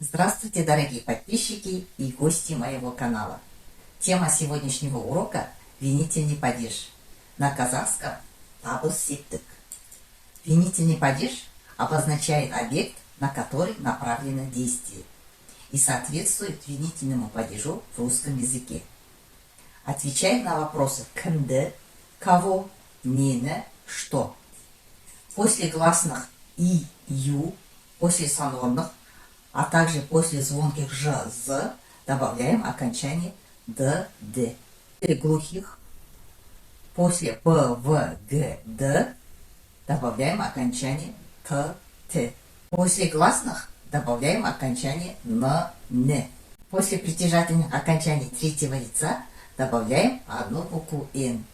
Здравствуйте, дорогие подписчики и гости моего канала. Тема сегодняшнего урока «Винительный падеж». На казахском «табыс септик». Винительный падеж обозначает объект, на который направлено действие, и соответствует винительному падежу в русском языке. Отвечает на вопросы «кімді», «кого», «нені», «что». После гласных «и», «ю», после сонорных, а также после звонких «ж», «з» добавляем окончание «д», «д». Для глухих после «п», «в», «г», «д» добавляем окончание «т», «т». После гласных добавляем окончание «н», «н». После притяжательных окончаний третьего лица добавляем одну букву «н».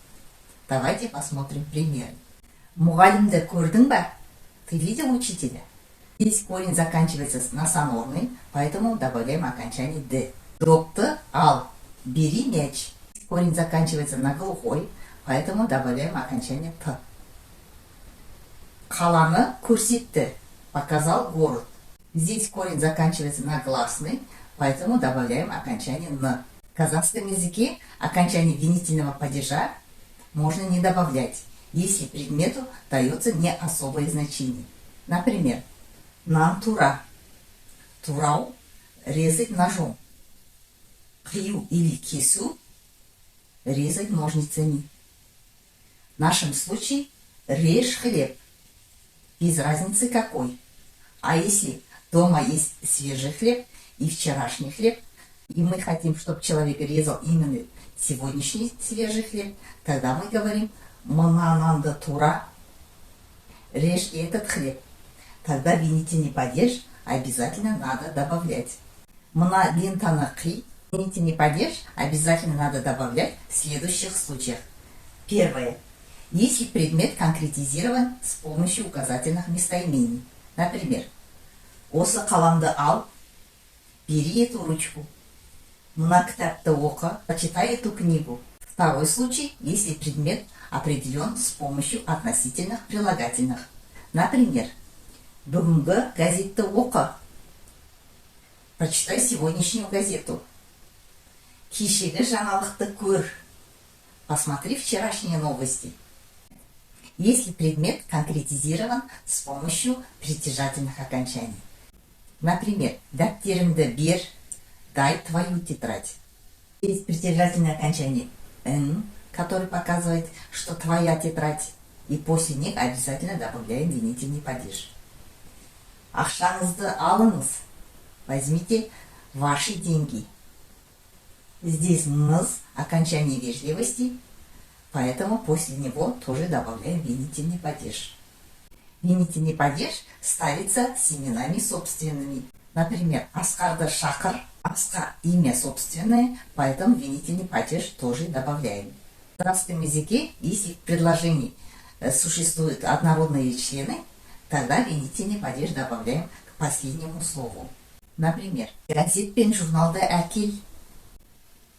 Давайте посмотрим пример. Мұғалімді көрдің бе? Ты видел учителя? Здесь корень заканчивается на сонорный, поэтому добавляем окончание «д». Допты ал, бери мяч. Корень заканчивается на глухой, поэтому добавляем окончание «т». Қаланы көрсетті, показал город. Здесь корень заканчивается на гласный, поэтому добавляем окончание «н». В казахском языке окончание винительного падежа можно не добавлять, если предмету дается не особое значение. Например, нам тура. Турау – резать ножом. Қию или кесу – резать ножницами. В нашем случае режь хлеб. Без разницы какой. А если дома есть свежий хлеб и вчерашний хлеб, и мы хотим, чтобы человек резал именно сегодняшний свежий хлеб, тогда мы говорим «мынананды тура». Режь этот хлеб. Тогда винительный падеж обязательно надо добавлять. Мына лентаны қи. Винительный падеж обязательно надо добавлять в следующих случаях. Первое. Если предмет конкретизирован с помощью указательных местоимений. Например, осы қаламды ал, бери эту ручку. Мына кітапты оқы, почитай эту книгу. Второй случай, если предмет определен с помощью относительных прилагательных. Например, бүгінгі газетті оқы. Прочитай сегодняшнюю газету. Кешегі жаңалықты көр. Посмотри вчерашние новости. Если предмет конкретизирован с помощью притяжательных окончаний. Например, дәптерімді бер, дай твою тетрадь. Есть притяжательное окончание «н», который показывает, что твоя тетрадь, и после них обязательно добавляем винительный падеж. Ақшаңызды алыңыз. Возьмите ваши деньги. Здесь «ныз» окончание вежливости, поэтому после него тоже добавляем винительный падеж. Винительный падеж ставится с именами собственными. Например, Асқарды шақыр. Асқа имя собственное, поэтому винительный падеж тоже добавляем. В казахском языке, если в предложении существуют однородные члены, тогда винительный падеж добавляем к последнему слову. Например, газет пен журналды әкел.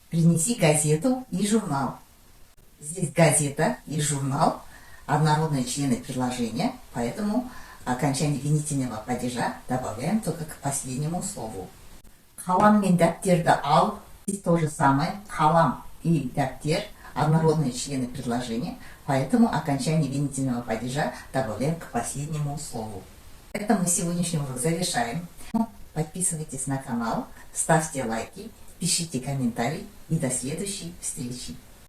Принеси газету и журнал. Здесь газета и журнал однородные члены предложения, поэтому окончание винительного падежа добавляем только к последнему слову. Қалам мен дәптерді ал. Здесь то же самое. Қалам и дәптер однородные члены предложения, поэтому окончание винительного падежа добавляем к последнему слову. Это мы сегодняшний урок завершаем. Подписывайтесь на канал, ставьте лайки, пишите комментарии и до следующей встречи.